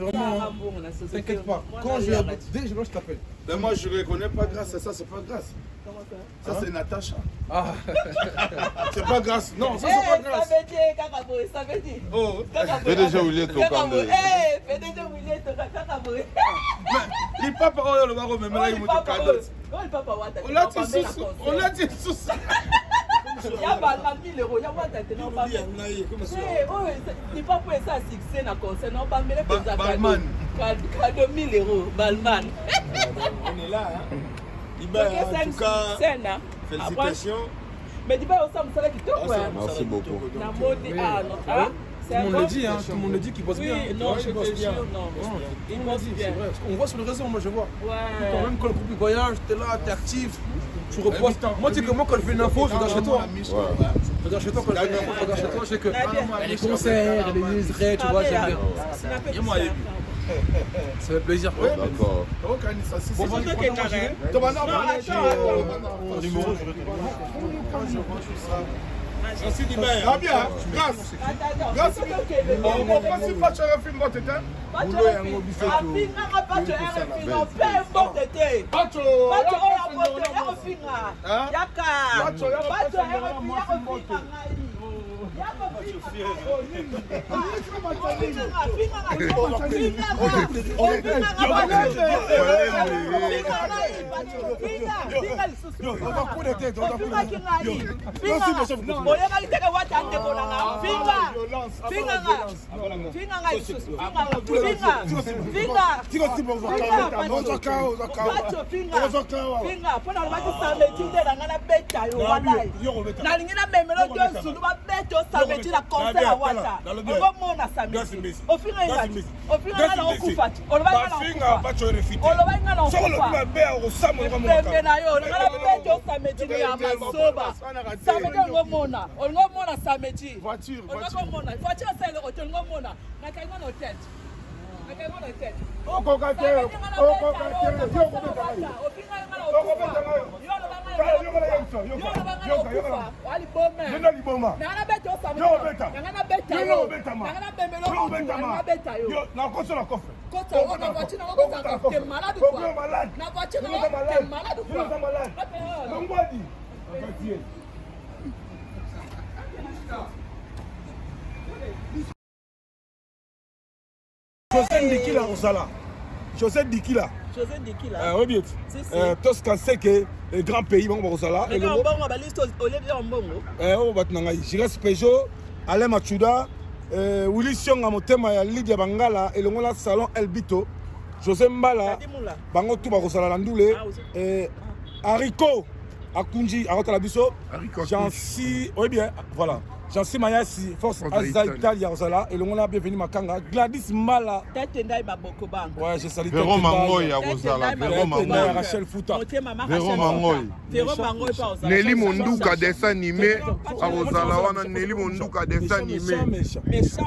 Vraiment, t'inquiète pas. Quand je vais dès que je t'appelle. Mais moi, je ne reconnais pas Grâce. Ça, c'est pas Grâce. Comment ça? Ça, c'est Natacha. Ah. C'est pas Grâce. Non, ça, c'est pas Grâce. Ça veut dire, Kakaboué, ça veut dire. Oh. PDG William Tokande. PDG William Kakaboué. Mais il papa, oh, le baron, mais là, il m'a dit cadeau. On l'a dit sous. On l'a dit sous. Il y a 1000 euros, il y a 1000 euros. Balman. Cadeau 1000 euros, Balman. On est là, hein. Iba, en tout cas, félicitations. Mais dis pas au Sam, ça qui te Merci beaucoup. Tout le monde le dit, hein. Tout le monde le dit qu'il bosse bien. Non, je bosse bien. Il bosse bien. On voit sur le réseau, moi je vois. Ouais. Quand même, quand le groupe voyage, t'es là, t'es actif. Tu reposes. Moi, tu sais que moi, quand je fais une info, je regarde chez toi. Je regarde chez toi, quand je fais une info, je regarde chez toi. Je sais que les concerts, les liserés, tu vois, j'aime bien. Ça fait plaisir. D'accord. C'est toi qui es carré. Numéro, Je suis dit, mais bien, Grâce. Grâce, on va pas si pas tu as un film, moi, t'étais. José Dikila Rosala. José Dikila. José Dikila. Oui, bien. Toscan, c'est que le grand pays, bon, Rosala. Mais non, bon, on va lister au lieu de Mbongo. On va tenir. Jiras Peugeot, Alain Machuda, Willy Sion à Motema, Lydia Bangala, et le Mola Salon Elbito, José Mbala, Bango Touba Rosala Landoule, Haricot, Akunji, Arotalabiso, Jansi, oui bien, voilà. Jansi Mayasi, Force Aza Italia Rosala, et le Mola bienvenue Makanga, Gladys Mala. Ouais, je salue Véro Mangoy à Rosala, Véro Mangoy. Rachel Fouta. Véro Mangoy. Nelly Mondouka, dessin animé à Rosala, wana Nelly Mondouka, dessin animé. Méchant.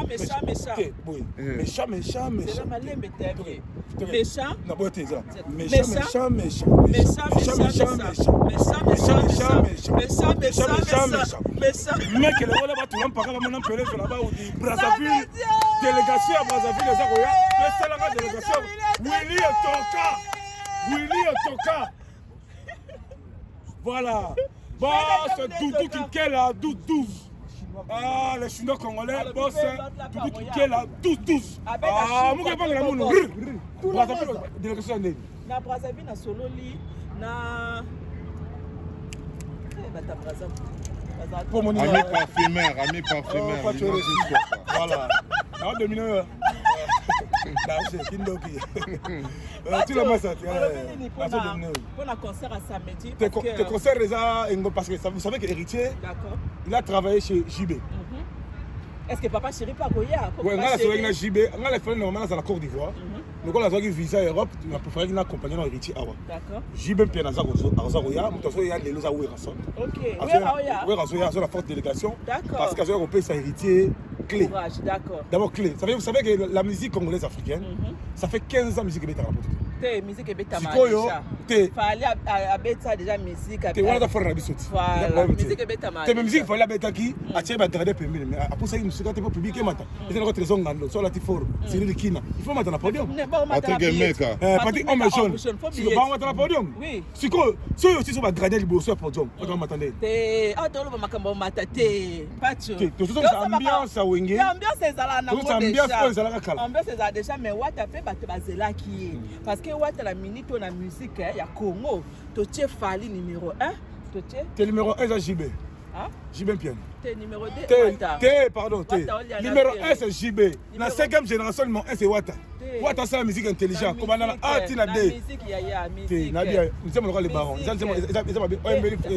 Mec, le rôle là-bas, tu vas me parler maintenant, je là-bas, ou dit Brazzaville, délégation à Brazzaville, les Aroya, c'est la délégation, Willy Toka. Voilà. Bon, c'est Doudou qui est là, 12. Ah, les Chinois congolais, bon, c'est Doudou qui est là, 12. Ah, moi, je parle de la moune. Brazzaville, délégation à Né. Na Brazzaville, na Sololi, na. Pour mon ami parfumeur. Voilà. Non, 2 minutes. Tu l'as massé. Pour la concert à samedi. Tes concerts, parce que vous savez que l'héritier, il a travaillé chez JB. Est-ce que papa chéri pas Goya? Oui, on a la JB, on a les frères normalement dans la Côte d'Ivoire. Donc on a un visa Europe, on a préféré qu'il accompagne nos héritiers avant. D'accord. JB bien à Zagoya, mais il y a les lois à Ouérason. Ok. Ouérason, c'est la forte délégation. D'accord. Parce qu'on peut sa héritier clé. D'accord. D'abord clé. Vous savez que la musique congolaise africaine, ça fait 15 ans que la musique est à la porte. te musique ebetama sikoyo te fallait abeta déjà musique te wana ta fora na biso ti voilà musique ebetama te musique fallait abetaki atie ba degradé pembeni mais après ça musique te pour public mata et c'est notre trésor ngando sur la tiforo c'est une kina il faut mata na podium atenge meka Patrick homme jaune si ba mata na podium oui sikoyo so yo ti so ba degradé liboso ya podium on mata ndé te atolo makambo mata te pacho te to ambiance wenge ambiance ezala na ngo ambiance ezala kala ambiance ezala déjà mais wata pe bato bazelaki parce que wata la minute on a musique ya Congo to tie Fally numéro 1 to tie te numéro 1 c'est JB hein JB Piano te numéro 2 te pardon te numéro 1 c'est JB la 5e génération numéro 1 c'est Wata Wata c'est la musique intelligente comme on a tina de musique ya musique na bien nous sommes le baron ils ont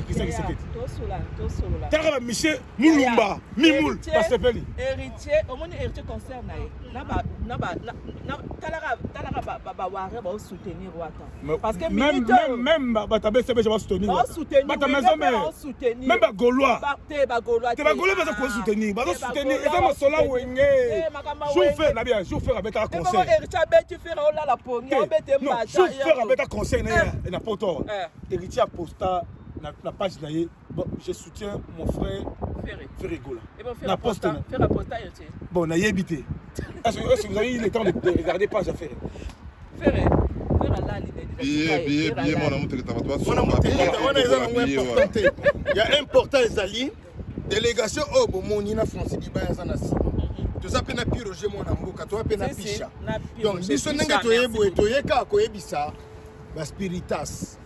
Christian Kisekedi to solo tara Michel Mulumba Mimoul Pasepeli héritier au moins héritier concert na talaka ba ware ba soutenir Wata parce que même batabe sebe je va soutenir bata maison même ba Gaulois te ba Gaulois ba ko soutenir ba soutenir et ça sola wenge chauffeur na bien chauffeur avec un concert héritier beti faire la la pongi beti ma chauffeur avec un concert na poto héritier posta na page na ye bon je soutiens mon frère Ferré Gola na poste faire posta héritier bon na yebité est-ce que vous avez eu le temps de regarder page à faire Ferré billet mon amour te tabato il y a important ezali délégation au bomoni na France di baya sana si toza pe na piroger mon amboka to pe na pisha donc biso ndenge toyebo toyeka koyebisa ba spiritas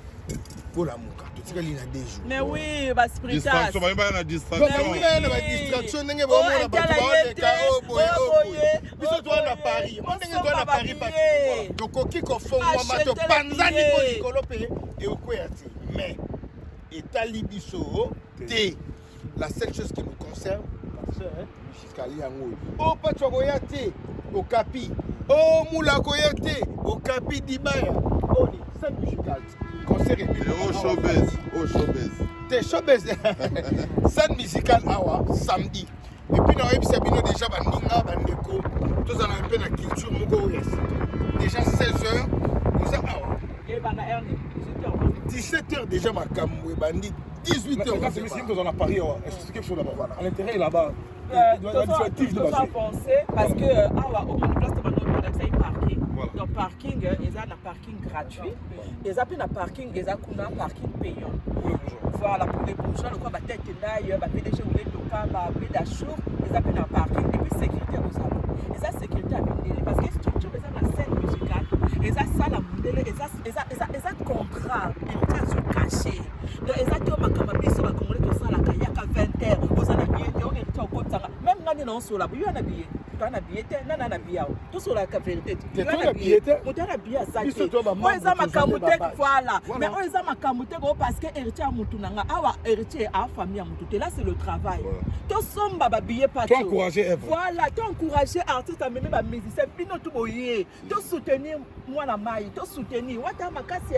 pour la muka totikali na 2 jours mais oui ba spiritas distraction ba na distraction ba distraction ndenge ba mona ba to ka boye biso to na Paris ndenge to na Paris pa tokoki ko fongwa mato panzani po likolo pe e okoyati mais etali biso te la seule chose qui nous concerne jusqu'à Liango oh pacho koyate au capi oh moula koyate au capi dibaya oh ni scène musicale concert et showbiz te showbiz scène musicale awa samedi et puis na yebisa bino déjà bandinga bandeko tozana un peu na culture moko yes déjà 16h nous awa et bana erni 17h déjà ma kamwe bandi 18h c'est musique dans Paris est-ce quelque chose là-bas voilà à l'intérieur là-bas parce que awa au moins place de parking donc parking ils ont un parking gratuit ils ont un parking ils ont un parking payant voilà pour les bourgeois le quoi ba tête là ba PDG ou les locaux ba blé d'achour ils ont un parking et puis sécurité aux salons ils ont sécurité à Mindele parce que structure ils ont la scène musicale ils ont ça la Mindele ils ont contrat ils ont caché donc ils ont tout makamba biso ba congolais to ça la kayaka 20h aux anabiyé on est au côté même nani non sur la bu yana billet to na billet nana na billet tout sur la vérité tu na billet moto na billet ça moi ils ont makamute voilà mais ils ont makamute parce que héritier a mutu nanga awa héritier a famille a mutu là c'est le travail to somba ba billet pas to encourager voilà to encourager artiste a mener ba musicien bino tout boyer to soutenir moi na mai to soutenir wata makasi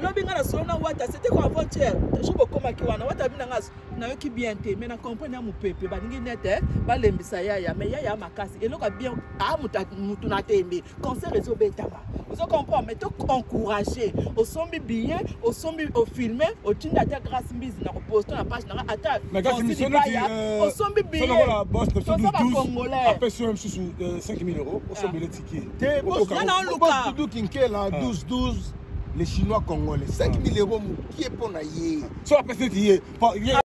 lobinga na solo na Wata c'était quoi avant-hier je peux comme ki wana Wata bina ngas na yo ki bien te mais na comprendre ya mupepe ba ningi net ba lembisa ya mais ya makasi et loka bien a mutu na tembe concert rezo betama vous comprenez mais to encourager au sombi bien au sombi au filmer au tinda ta grâce mise na poster na page na ata mais quand c'est au sombi bien la boss de 12 après sur même sous 5000 € au sombi les tickets te boss na luka tout kinkela 12 les Chinois congolais 5000 € qui est pour naïe soit après c'est